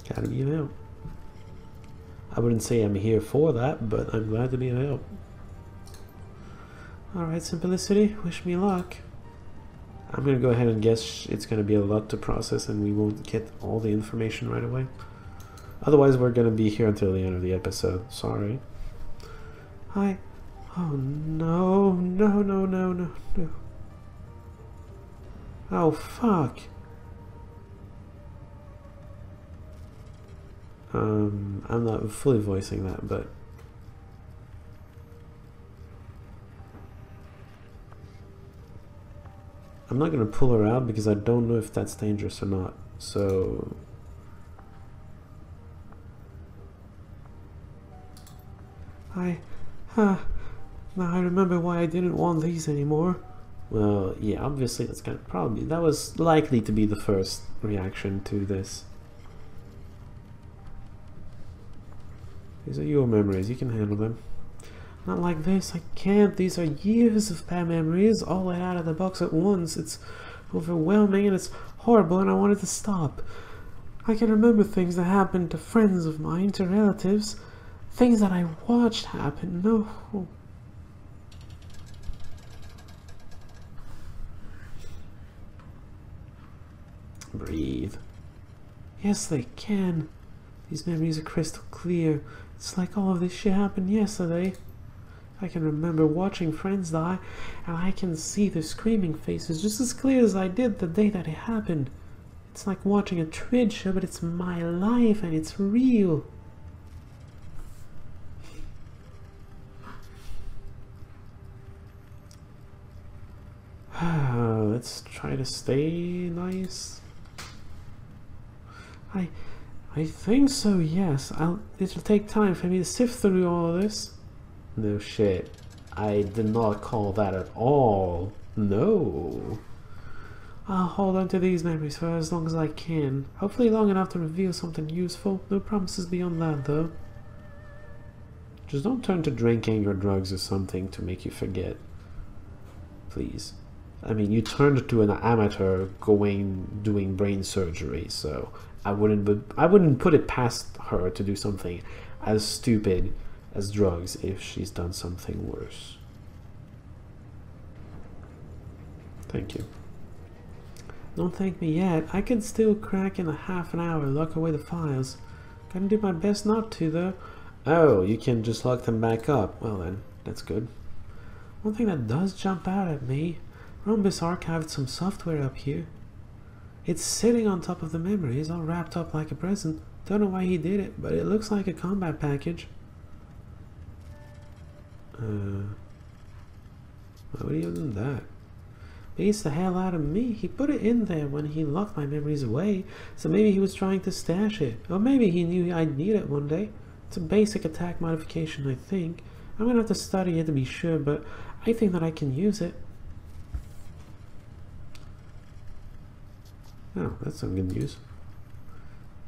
Gotta be of help. I wouldn't say I'm here for that, but I'm glad to be of help. Alright, Simplicity, wish me luck. I'm gonna go ahead and guess it's gonna be a lot to process and we won't get all the information right away. Otherwise, we're gonna be here until the end of the episode. Sorry. Hi. Oh no, no, no, no, no, no. Oh fuck. I'm not fully voicing that, but I'm not gonna pull her out because I don't know if that's dangerous or not. So now I remember why I didn't want these anymore. Well, yeah, obviously that's kind of probably that was likely to be the first reaction to this. These are your memories, you can handle them. Not like this, I can't. These are years of bad memories, all let out of the box at once. It's overwhelming and it's horrible and I wanted to stop. I can remember things that happened to friends of mine, to relatives. Things that I watched happen. No. Breathe. Yes, they can. These memories are crystal clear. It's like all of this shit happened yesterday. I can remember watching friends die, and I can see their screaming faces just as clear as I did the day that it happened. It's like watching a trade show, but it's my life and it's real. Let's try to stay nice. I think so, yes. It'll take time for me to sift through all of this. No shit. I did not call that at all. No. I'll hold on to these memories for as long as I can. Hopefully long enough to reveal something useful. No promises beyond that, though. Just don't turn to drinking or drugs or something to make you forget. Please. I mean, you turned to an amateur doing brain surgery, so I wouldn't put it past her to do something as stupid as drugs if she's done something worse. Thank you. Don't thank me yet. I can still crack in a half an hour, lock away the files. Gotta do my best not to, though. Oh, you can just lock them back up. Well then, that's good. One thing that does jump out at me, Rhombus archived some software up here. It's sitting on top of the memories, all wrapped up like a present. Don't know why he did it, but it looks like a combat package. Why would he have done that? Beats the hell out of me. He put it in there when he locked my memories away, so maybe he was trying to stash it. Or maybe he knew I'd need it one day. It's a basic attack modification, I think. I'm gonna have to study it to be sure, but I think that I can use it. Oh, that's some good news.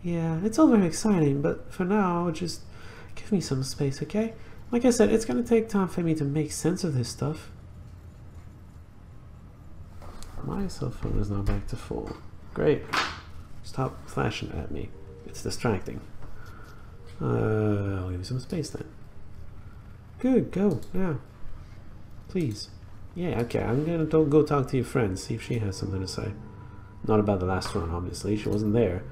Yeah, it's all very exciting, but for now, just give me some space, okay? Like I said, it's gonna take time for me to make sense of this stuff. My cell phone is now back to full. Great. Stop flashing at me. It's distracting. I'll give you some space then. Good, go, yeah. Please. Yeah, okay, I'm gonna go talk to your friend, see if she has something to say. Not about the last one, obviously, she wasn't there.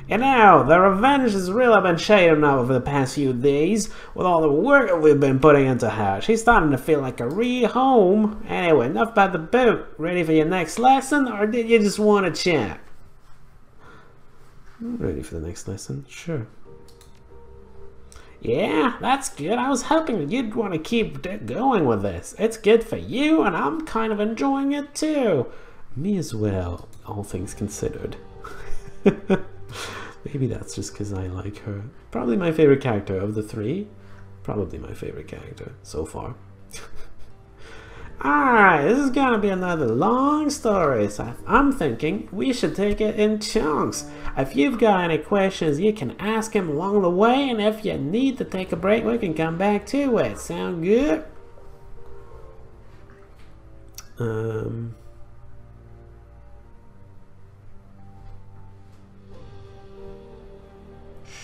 You know, the revenge has really been shading now over the past few days, with all the work we've been putting into her. She's starting to feel like a real home. Anyway, enough about the book. Ready for your next lesson, or did you just want to chat? I'm ready for the next lesson, sure. Yeah, that's good. I was hoping you'd want to keep going with this. It's good for you, and I'm kind of enjoying it too. Me as well, all things considered. Maybe that's just because I like her. Probably my favorite character of the three. Probably my favorite character so far. Alright, this is gonna be another long story, so I'm thinking we should take it in chunks. If you've got any questions, you can ask him along the way, and if you need to take a break, we can come back to it. Sound good?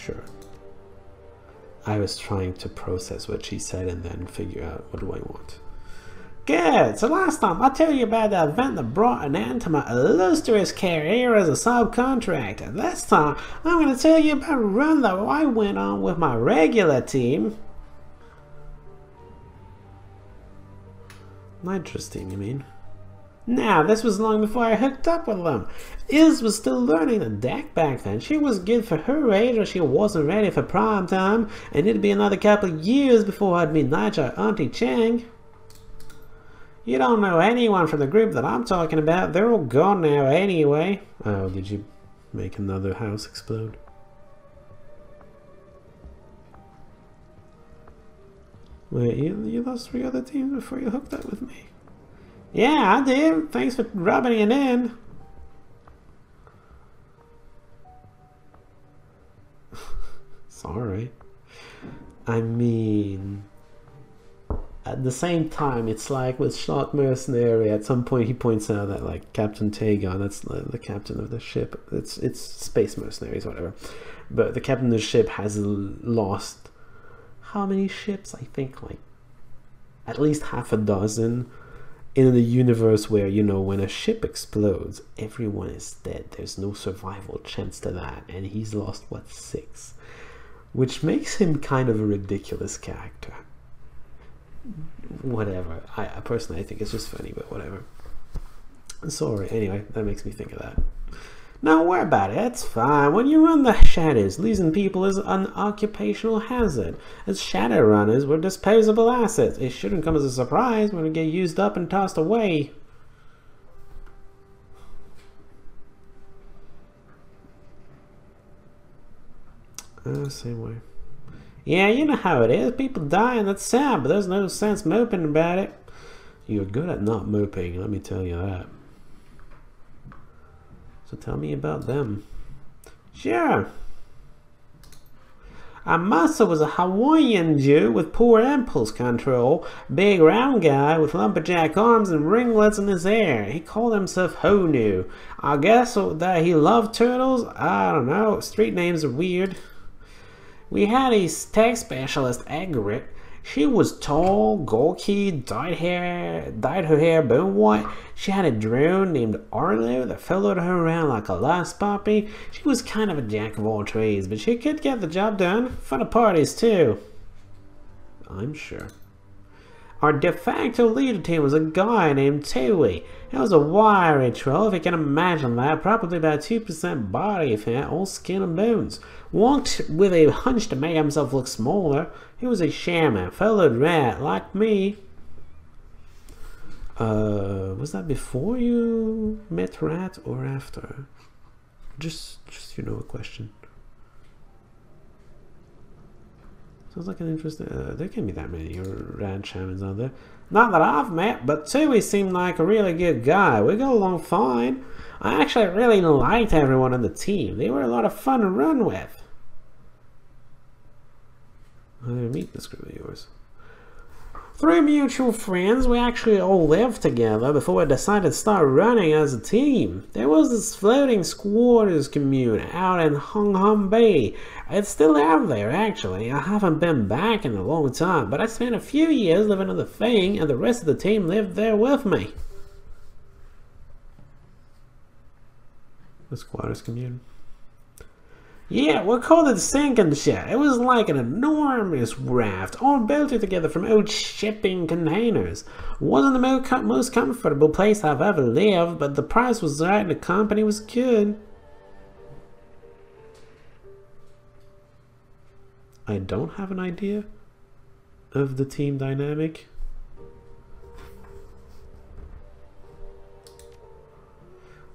Sure. I was trying to process what she said and then figure out what do I want. Good. So last time I told you about the event that brought an end to my illustrious career as a subcontractor. This time I'm going to tell you about a run that I went on with my regular team. Nitrous team, you mean? Now, this was long before I hooked up with them. Iz was still learning the deck back then. She was good for her age, or she wasn't ready for prime time, and it'd be another couple of years before I'd meet Nigel Auntie Chang. You don't know anyone from the group that I'm talking about. They're all gone now anyway. Oh, did you make another house explode? Wait, you lost 3 other teams before you hooked up with me? Yeah, I did. Thanks for rubbing it in. Sorry. I mean, at the same time, it's like with Shot Mercenary, at some point he points out that like Captain Tagon, that's the captain of the ship, it's Space Mercenaries, whatever, but the captain of the ship has lost how many ships? I think like at least half a dozen in the universe where, you know, when a ship explodes, everyone is dead. There's no survival chance to that, and he's lost, what, 6? Which makes him kind of a ridiculous character. Whatever. I personally, I think it's just funny, but whatever. Sorry. Anyway, that makes me think of that. Don't worry about it. It's fine. When you run the shadows, losing people is an occupational hazard. As Shadowrunners, we're disposable assets. It shouldn't come as a surprise when we get used up and tossed away. Same way. Yeah, you know how it is. People die and that's sad, but there's no sense moping about it. You're good at not moping, let me tell you that. So tell me about them. Sure. Our master was a Hawaiian Jew with poor impulse control, big round guy with lumberjack arms and ringlets in his hair. He called himself Honu. I guess that he loved turtles? I don't know. Street names are weird. We had a tech specialist, Egret. She was tall, gawky, dyed her hair bone white. She had a drone named Arlo that followed her around like a lost puppy. She was kind of a jack of all trades, but she could get the job done. Fun of parties too. I'm sure. Our de facto leader team was a guy named Tui. He was a wiry troll, if you can imagine that, probably about 2% body fat, all skin and bones. Walked with a hunch to make himself look smaller. He was a shaman, followed rat, like me. Was that before you met Rat or after? Just you know, a question. Sounds like an interesting... there can't be that many Rat shamans out there. Not that I've met, but Tui seemed like a really good guy. We got along fine. I actually really liked everyone on the team. They were a lot of fun to run with. I didn't meet this group of yours. Through mutual friends, we actually all lived together before we decided to start running as a team. There was this floating squatters commune out in Hung Hum Bay. It's still out there, actually. I haven't been back in a long time, but I spent a few years living on the Thing, and the rest of the team lived there with me. The squatters commune? Yeah, we called it sinking shit. It was like an enormous raft, all bolted together from old shipping containers. Wasn't the most comfortable place I've ever lived, but the price was right and the company was good. I don't have an idea of the team dynamic.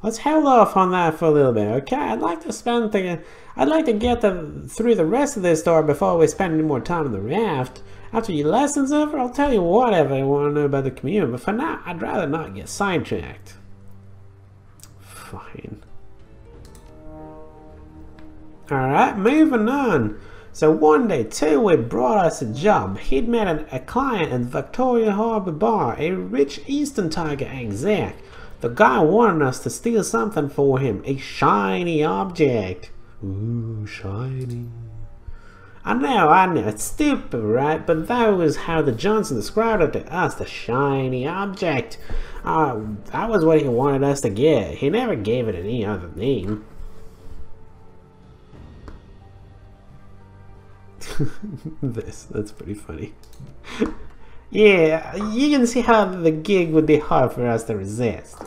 Let's hold off on that for a little bit, okay? I'd like to get through the rest of this story before we spend any more time on the raft. After your lesson's over, I'll tell you whatever I want to know about the commune, but for now, I'd rather not get sidetracked. Fine. Alright, moving on. So one day, Tui brought us a job. He'd met a client at Victoria Harbour Bar, a rich Eastern Tiger exec. The guy wanted us to steal something for him, a shiny object. Ooh, shiny. I know, it's stupid, right? But that was how the Johnson described it to us, the shiny object. That was what he wanted us to get. He never gave it any other name. That's pretty funny. Yeah, you can see how the gig would be hard for us to resist.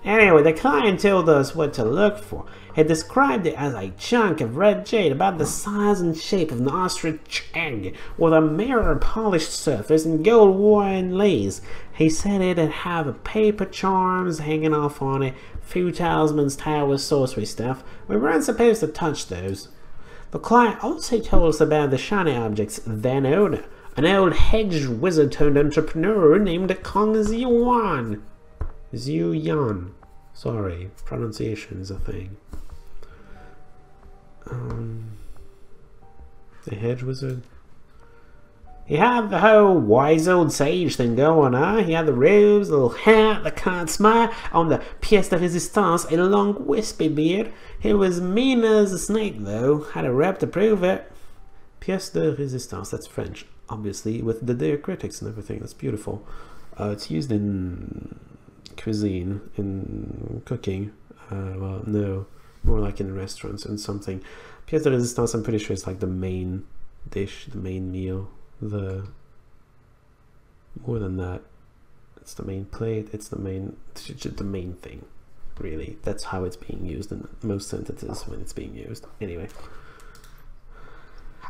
Anyway, the client told us what to look for. He described it as a chunk of red jade about the size and shape of an ostrich egg, with a mirror-polished surface and gold wire inlays. He said it'd have paper charms hanging off on it, few talismans tied with sorcery stuff. We weren't supposed to touch those. The client also told us about the shiny object's then owner, an old hedge wizard turned entrepreneur named Kong Ziyuan. Ziyuan. Sorry, pronunciation is a thing. The hedge wizard. He had the whole wise old sage thing going on. He had the robes, the little hat, the can't smile, on the pièce de résistance, a long wispy beard. He was mean as a snake though, had a rep to prove it. Pièce de résistance, that's French, obviously, with the diacritics and everything. That's beautiful. It's used in cuisine, in cooking. Well, no, more like in restaurants and something. Pièce de résistance, I'm pretty sure it's like the main dish, the main meal. More than that, it's the main plate, it's the main thing, really. That's how it's being used in most sentences when it's being used. Anyway,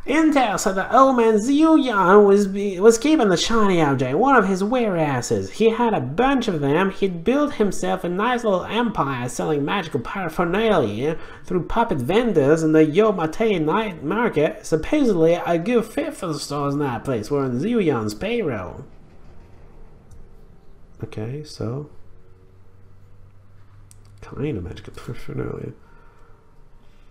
intel said the old man Ziyuan was keeping the shiny object, one of his warehouses. He had a bunch of them. He'd built himself a nice little empire selling magical paraphernalia through puppet vendors in the Yomate night market. Supposedly a good fifth of the stores in that place were on Ziyuan's payroll. Okay, so kind of magical paraphernalia.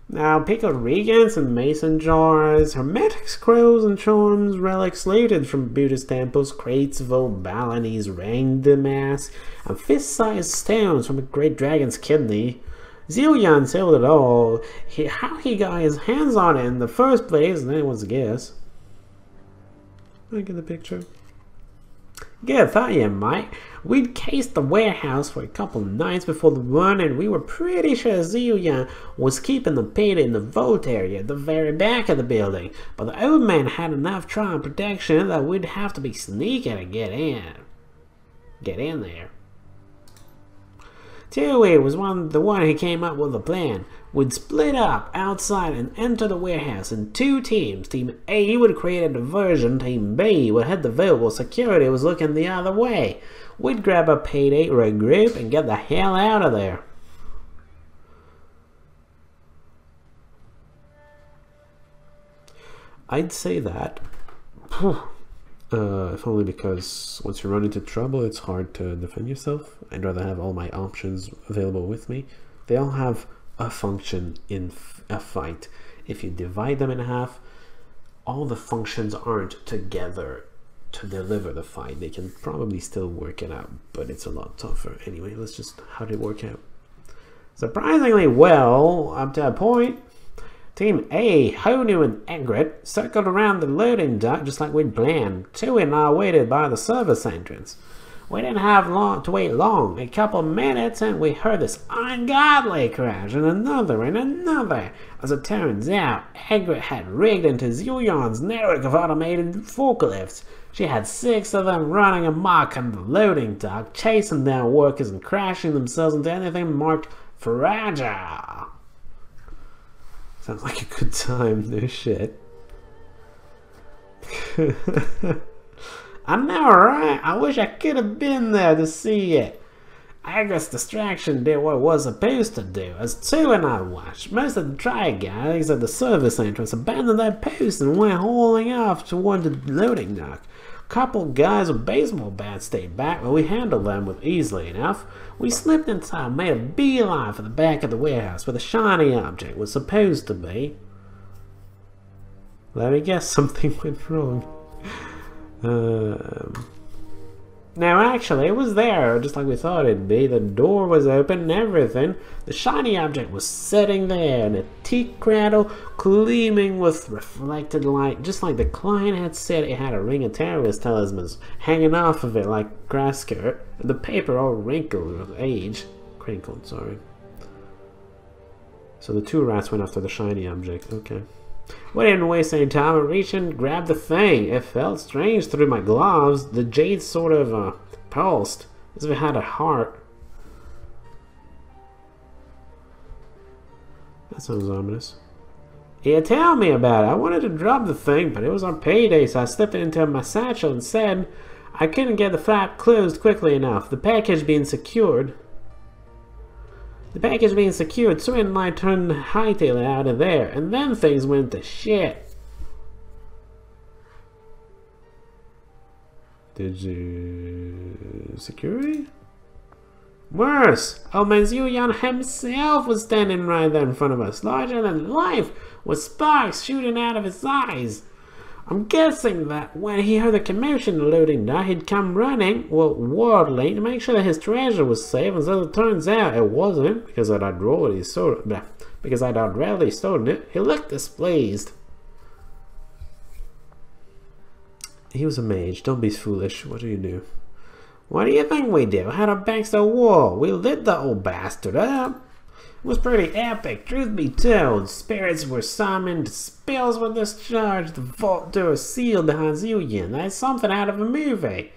Now, pickled regents and mason jars, hermetic scrolls and charms, relics looted from Buddhist temples, crates of old Balinese ring de mass, and fist-sized stones from a great dragon's kidney. Ziyuan sold it all. How he got his hands on it in the first place is anyone's guess. I get the picture. Good, thought you might. We'd cased the warehouse for a couple nights before the run, and we were pretty sure Ziyuan was keeping the payday in the vault area at the very back of the building. But the old man had enough trial protection that we'd have to be sneaky to get in. Get in there. Tui was the one who came up with the plan. We'd split up outside and enter the warehouse in two teams. Team A would create a diversion. Team B would head the vault while security was looking the other way. We'd grab a payday, regroup, and get the hell out of there. I'd say that. If only because once you run into trouble, it's hard to defend yourself. I'd rather have all my options available with me. They all have a function in a fight. If you divide them in half, all the functions aren't together to deliver the fight. They can probably still work it out, but it's a lot tougher. Anyway, let's just, how did it work out? Surprisingly well, up to a point. Team A, Honu and Egret, circled around the loading dock just like we'd planned. Tui and I waited by the service entrance. We didn't have to wait long. A couple minutes and we heard this ungodly crash and another and another. As it turns out, Egret had rigged into Ziyuan's network of automated forklifts. She had 6 of them running amok on the loading dock, chasing down workers and crashing themselves into anything marked fragile. Sounds like a good time, no shit. I know, right? I wish I could have been there to see it. Agnes' distraction did what it was supposed to do, as Tui and I watched. Most of the try guys at the service entrance abandoned their posts and went hauling off toward the loading dock. A couple guys with baseball bats stayed back, but we handled them with easily enough. We slipped inside and made a beeline for the back of the warehouse where the shiny object was supposed to be. Let me guess, something went wrong. Now, actually, it was there, just like we thought it'd be. The door was open and everything. The shiny object was sitting there in a teak cradle, gleaming with reflected light, just like the client had said. It had a ring of terrorist talismans hanging off of it like grass skirt, and the paper all wrinkled with age. Crinkled, sorry. So the two rats went after the shiny object. Okay. We didn't waste any time. I reached in and grabbed the thing. It felt strange through my gloves. The jade sort of pulsed, as if it had a heart. That sounds ominous. Yeah, tell me about it. I wanted to drop the thing, but it was on payday, so I slipped it into my satchel and said I couldn't get the flap closed quickly enough. The package being secured. So and I turned hightail out of there, and then things went to shit. Did you... security? Worse! Old man Zuyan himself was standing right there in front of us, larger than life, with sparks shooting out of his eyes. I'm guessing that when he heard the commotion in the loading dock, he'd come running, well, wildly, to make sure that his treasure was safe, and as it turns out, it wasn't, because I'd already stolen it. He looked displeased. He was a mage. Don't be foolish. What do you do? What do you think we did? We had our backs to the wall. We lit the old bastard up. It was pretty epic, truth be told. Spirits were summoned, spells were discharged, the vault door sealed behind Zuyan. That's something out of a movie.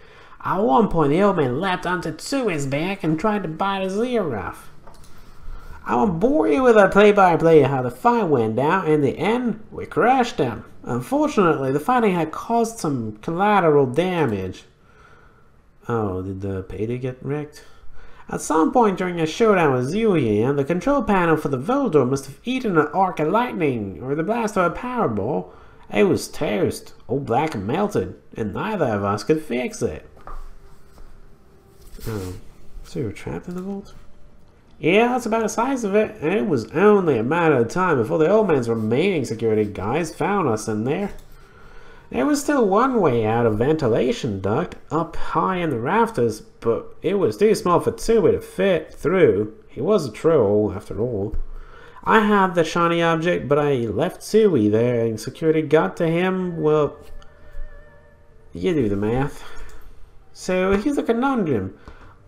At one point, the old man leapt onto Tsui's back and tried to bite his ear off. I won't bore you with a play-by-play of how the fight went down. In the end, we crushed him. Unfortunately, the fighting had caused some collateral damage. Oh, did the payday get wrecked? At some point during a showdown with Zuyan, the control panel for the vault door must have eaten an arc of lightning or the blast of a powerball. It was toast, all black and melted, and neither of us could fix it. Oh, so you were trapped in the vault? Yeah, that's about the size of it, and it was only a matter of time before the old man's remaining security guys found us in there. There was still one way out, a ventilation duct up high in the rafters, but it was too small for Tsui to fit through. He was a troll, after all. I had the shiny object, but I left Tsui there, and security got to him. Well, you do the math. So here's a conundrum.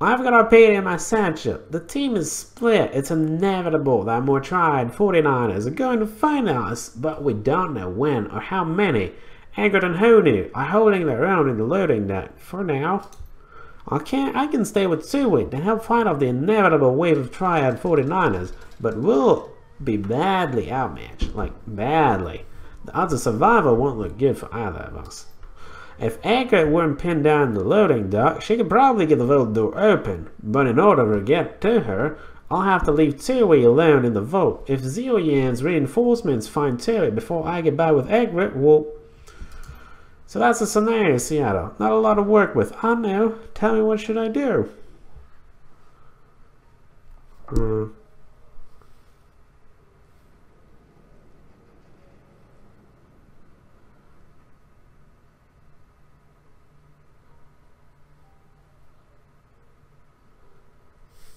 I've got our payday in my satchel. The team is split. It's inevitable that more tried 49ers are going to find us, but we don't know when or how many. Eggert and Honu are holding their own in the loading dock for now. I can stay with Tsui to help fight off the inevitable wave of Triad 49ers, but we'll be badly outmatched, like badly. The odds of survival won't look good for either of us. If Eggert weren't pinned down in the loading dock, she could probably get the vault door open, but in order to get to her, I'll have to leave Tsui alone in the vault. If Zuyan's reinforcements find Tsui before I get by with Eggert, well... So that's the scenario, Seattle. Not a lot to work with. I know. Tell me, what should I do?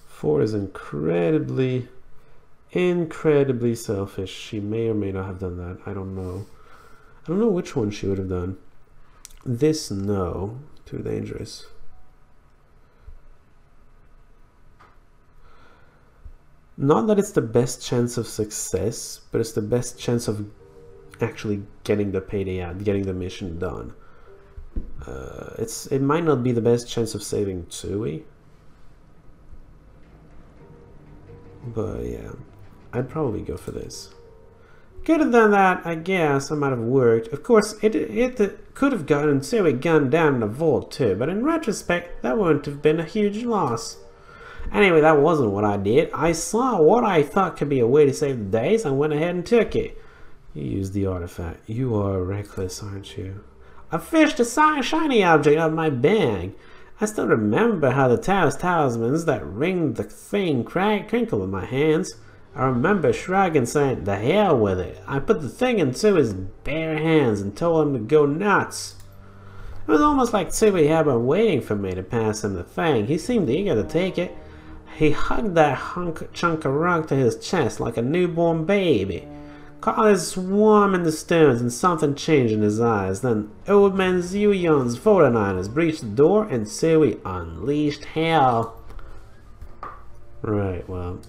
Ford is incredibly selfish. She may or may not have done that. I don't know. I don't know which one she would have done. This, no. Too dangerous. Not that it's the best chance of success, but it's the best chance of actually getting the payday out, getting the mission done. It might not be the best chance of saving Tsui. But yeah, I'd probably go for this. Could have done that, I guess. I might have worked. Of course, it could have gotten Tsui gunned down in a vault too, but in retrospect, that wouldn't have been a huge loss. Anyway, that wasn't what I did. I saw what I thought could be a way to save the days and went ahead and took it. You used the artifact. You are reckless, aren't you? I fished a shiny object out of my bag. I still remember how the Tao's talismans that ringed the thing crinkled in my hands. I remember shrugging, saying, "The hell with it." I put the thing into his bare hands and told him to go nuts. It was almost like Tsui had been waiting for me to pass him the thing. He seemed eager to take it. He hugged that chunk of rock to his chest like a newborn baby. Colors swarmed in the stones and something changed in his eyes. Then old man Zuyon's 49ers breached the door and Tsui unleashed hell. Right, well,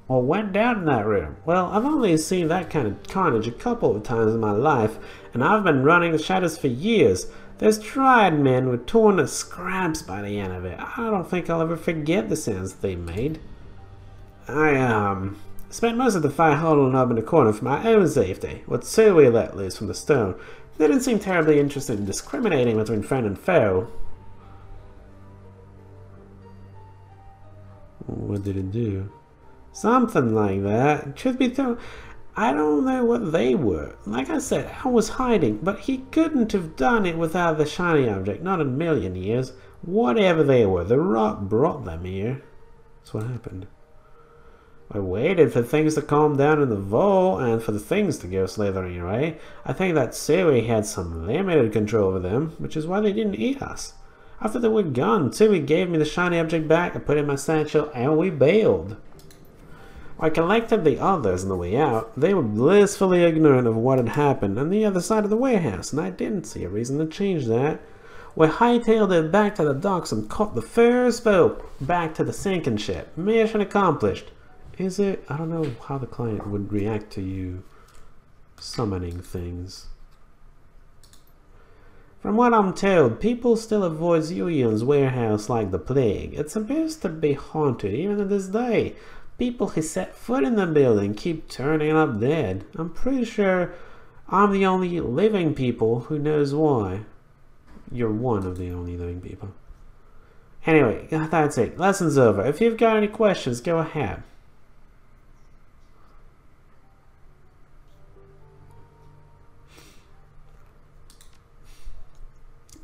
what went down in that room? Well, I've only seen that kind of carnage a couple of times in my life, and I've been running the shadows for years. Those triad men were torn to scraps by the end of it. I don't think I'll ever forget the sounds they made. I spent most of the fight huddling up in the corner for my own safety. What Tsui let loose from the stone, they didn't seem terribly interested in discriminating between friend and foe. What did it do? Something like that. Truth be told, I don't know what they were. Like I said, I was hiding, but he couldn't have done it without the shiny object, not in a million years. Whatever they were, the rock brought them here. That's what happened. I waited for things to calm down in the vault and for the things to go slithering away. I think that Tsui had some limited control over them, which is why they didn't eat us. After they were gone, Tsui gave me the shiny object back, I put it in my satchel, and we bailed. I collected the others on the way out. They were blissfully ignorant of what had happened on the other side of the warehouse, and I didn't see a reason to change that. We hightailed it back to the docks and caught the first boat back to the sinking ship. Mission accomplished. Is it? I don't know how the client would react to you summoning things. From what I'm told, people still avoid Zuyon's warehouse like the plague. It's supposed to be haunted even to this day. People who set foot in the building keep turning up dead. I'm pretty sure I'm the only living people who knows why. You're one of the only living people. Anyway, that's it. Lesson's over. If you've got any questions, go ahead.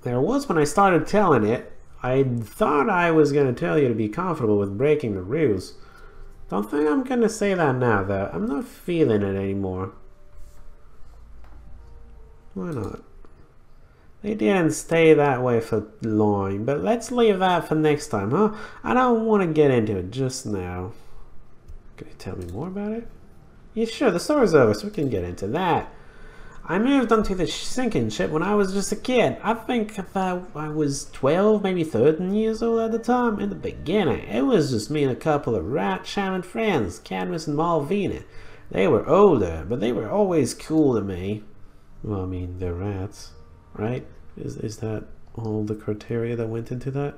There was when I started telling it. I thought I was going to tell you to be comfortable with breaking the rules. Don't think I'm going to say that now, though. I'm not feeling it anymore. Why not? They didn't stay that way for long, but let's leave that for next time, huh? I don't want to get into it just now. Can you tell me more about it? Yeah, sure, the story's over, so we can get into that. I moved onto the sinking ship when I was just a kid. I think that I was 12, maybe 13 years old at the time. In the beginning, it was just me and a couple of rat shaman friends, Cadmus and Malvina. They were older, but they were always cool to me. Well, I mean, they're rats, right? Is that all the criteria that went into that?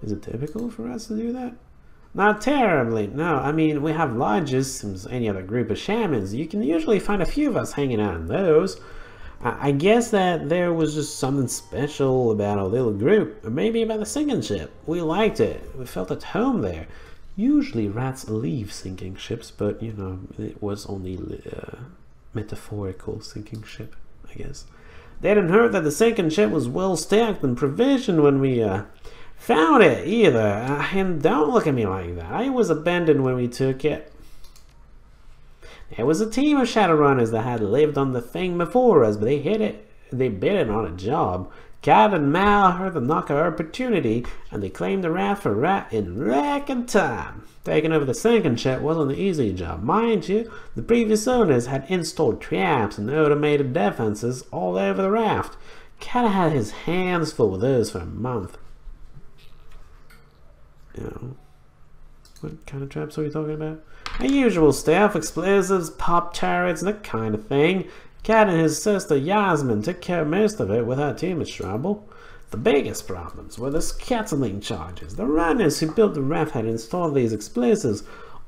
Is it typical for us to do that? Not terribly, no. I mean, we have lodges, as any other group of shamans. You can usually find a few of us hanging out in those. I guess that there was just something special about our little group, or maybe about the sinking ship. We liked it. We felt at home there. Usually rats leave sinking ships, but, you know, it was only a metaphorical sinking ship, I guess. They hadn't heard that the sinking ship was well stacked and provisioned when we, found it either, and don't look at me like that. I was abandoned when we took it. There was a team of Shadowrunners that had lived on the thing before us, but they hit it. They bid it on a job. Cat and Mal heard the knock of opportunity, and they claimed the raft for rat in record time. Taking over the sinking ship wasn't an easy job. Mind you, the previous owners had installed traps and automated defenses all over the raft. Cat had his hands full with those for a month. You know, what kind of traps are we talking about? The usual stuff, explosives, pop turrets, that kind of thing. Cat and his sister Yasmin took care of most of it without too much trouble. The biggest problems were the scattering charges. The runners who built the raft had installed these explosives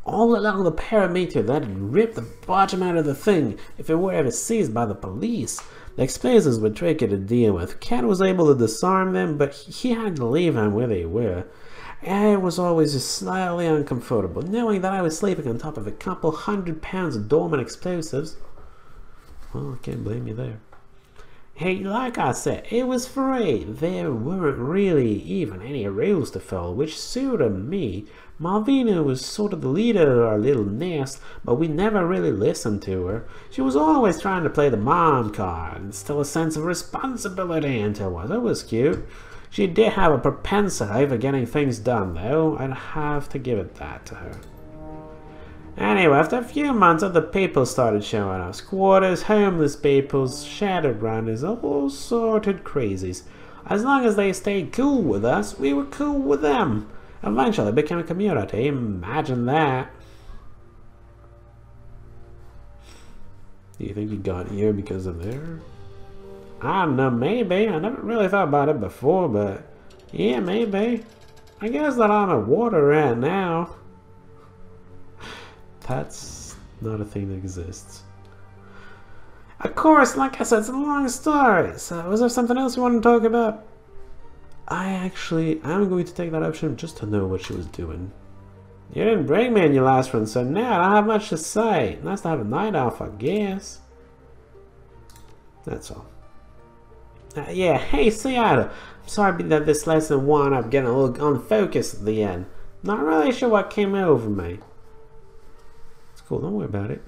all along the perimeter that had ripped the bottom out of the thing if it were ever seized by the police. The explosives were tricky to deal with. Cat was able to disarm them, but he had to leave them where they were. It was always just slightly uncomfortable, knowing that I was sleeping on top of a couple 100 pounds of dormant explosives. Well, I can't blame you there. Hey, like I said, it was free. There weren't really even any rules to follow, which suited me. Malvina was sort of the leader of our little nest, but we never really listened to her. She was always trying to play the mom card, and instill a sense of responsibility into us. It was cute. She did have a propensity for getting things done, though. I'd have to give it that to her. Anyway, after a few months, other people started showing up. Squatters, homeless people, Shadowrunners, all sorted crazies. As long as they stayed cool with us, we were cool with them. Eventually, it became a community. Imagine that. Do you think you got here because of there? I don't know, maybe. I never really thought about it before, but yeah, maybe. I guess that I'm a water rat now. That's not a thing that exists. Of course, like I said, it's a long story. So, was there something else you want to talk about? I'm going to take that option just to know what she was doing. You didn't bring me in your last run, so now I don't have much to say. Nice to have a night off, I guess. That's all. Yeah, hey Seattle. I'm sorry that this lesson wound up getting a little unfocused at the end. Not really sure what came over me. It's cool, don't worry about it.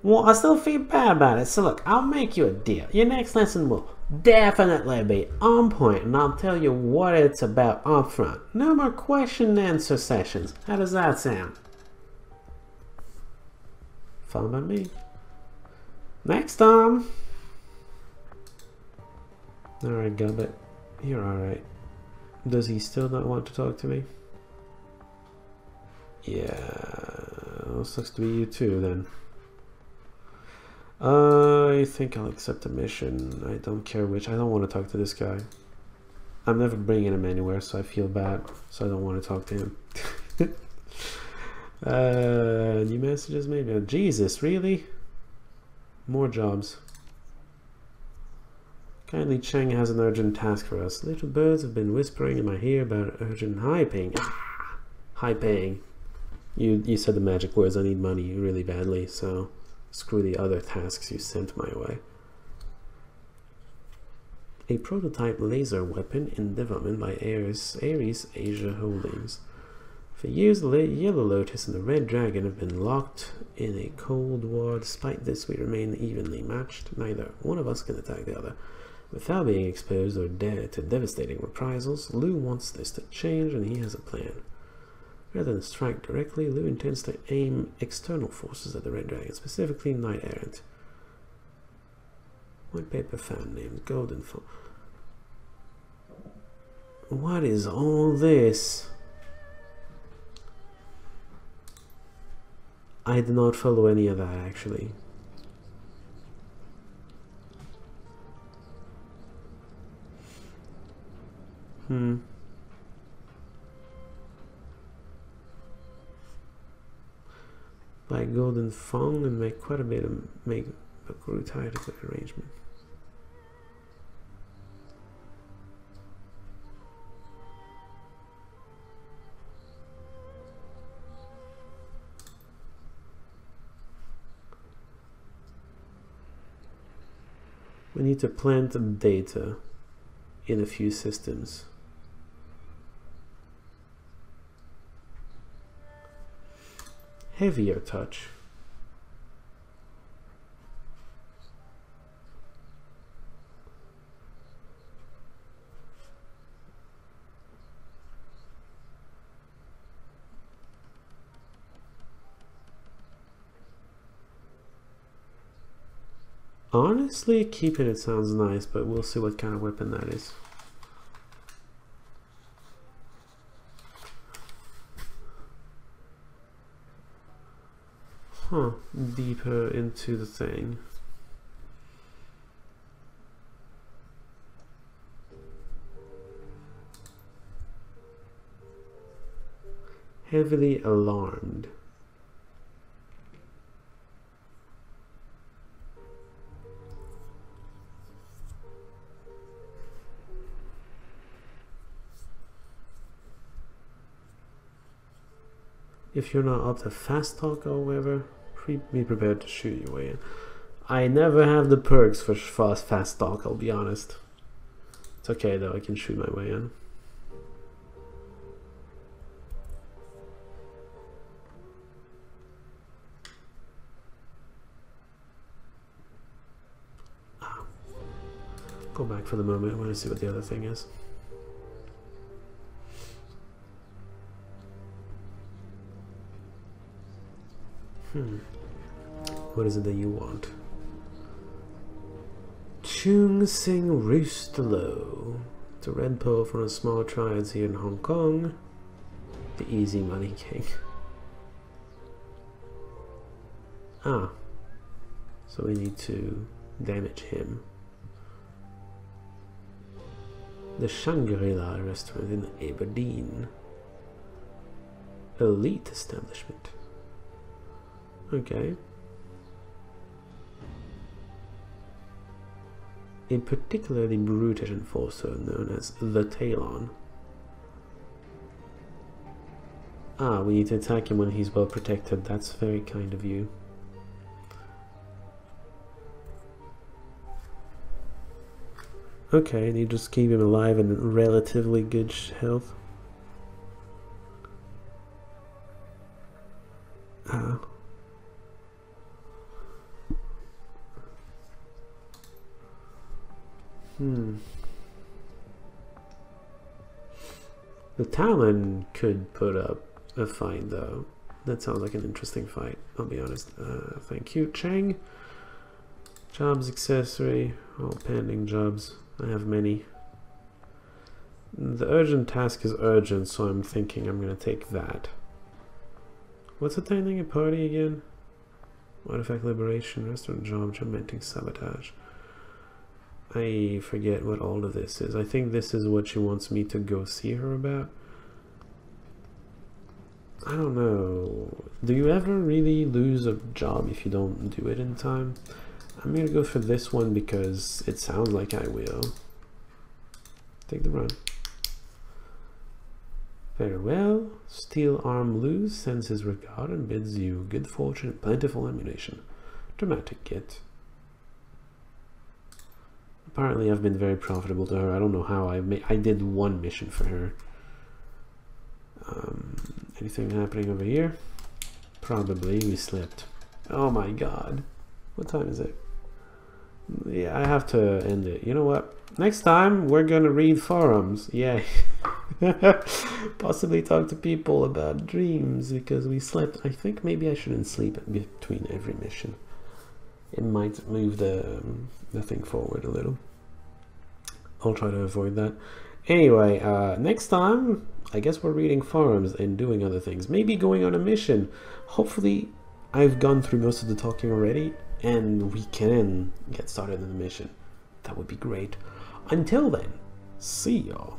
Well, I still feel bad about it, so look, I'll make you a deal. Your next lesson will definitely be on point, and I'll tell you what it's about up front. No more question and answer sessions. How does that sound? Fine by me. Next time. Alright, Gobbet. You're alright. Does he still not want to talk to me? Yeah. Well, sucks to be you too, then. I think I'll accept the mission. I don't care which. I don't want to talk to this guy. I'm never bringing him anywhere, so I feel bad. So I don't want to talk to him. New messages maybe? Oh, Jesus, really? More jobs. Kindly Cheng has an urgent task for us. Little birds have been whispering in my ear about urgent high paying. High paying. You said the magic words. I need money really badly, so screw the other tasks you sent my way. A prototype laser weapon in development by Ares Asia Holdings. For years, the Yellow Lotus and the Red Dragon have been locked in a cold war. Despite this, we remain evenly matched. Neither one of us can attack the other without being exposed or dead to devastating reprisals. Lou wants this to change, and he has a plan. Rather than strike directly, Lou intends to aim external forces at the Red Dragon, specifically Knight Errant. White paper fan named Golden Fall. What is all this? I did not follow any of that, actually. Buy golden fong and make quite a bit of Buckaroo tied to the arrangement. We need to plant the data in a few systems. Heavier touch. Honestly, keeping it sounds nice, but we'll see what kind of weapon that is. Huh, deeper into the thing. Heavily alarmed. If you're not up to fast talk or whatever, be prepared to shoot your way in. I never have the perks for fast talk, I'll be honest. It's okay though, I can shoot my way in. Go back for the moment. I want to see what the other thing is. What is it that you want? Chung Sing Roostalo. It's a red pearl from a small triads here in Hong Kong. The easy money king. Ah. So we need to damage him. The Shangri-La restaurant in Aberdeen. Elite establishment. Okay. A particularly brutish enforcer known as the Talon. Ah, we need to attack him when he's well protected. That's very kind of you. Okay, and you just keep him alive and relatively good health. Ah. The Talon could put up a fight though. That sounds like an interesting fight, I'll be honest. Thank you, Chang. Jobs accessory, all pending jobs. I have many. The urgent task is urgent, so I'm thinking I'm gonna take that. What's attending a party again? Artifact liberation, restaurant job, tormenting sabotage. I forget what all of this is. I think this is what she wants me to go see her about. I don't know. Do you ever really lose a job if you don't do it in time? I'm gonna go for this one because it sounds like I will. Take the run. Very well. Steel arm loose sends his regard and bids you good fortune and plentiful ammunition. Dramatic kit. Apparently I've been very profitable to her. I don't know how. I did one mission for her. Anything happening over here? Probably. We slipped. Oh my god. What time is it? Yeah, I have to end it. You know what? Next time we're gonna read forums. Yay. Possibly talk to people about dreams because we slept. I think maybe I shouldn't sleep between every mission. It might move the thing forward a little. I'll try to avoid that. Anyway, next time, I guess we're reading forums and doing other things. Maybe going on a mission. Hopefully, I've gone through most of the talking already, and we can get started on the mission. That would be great. Until then, see y'all.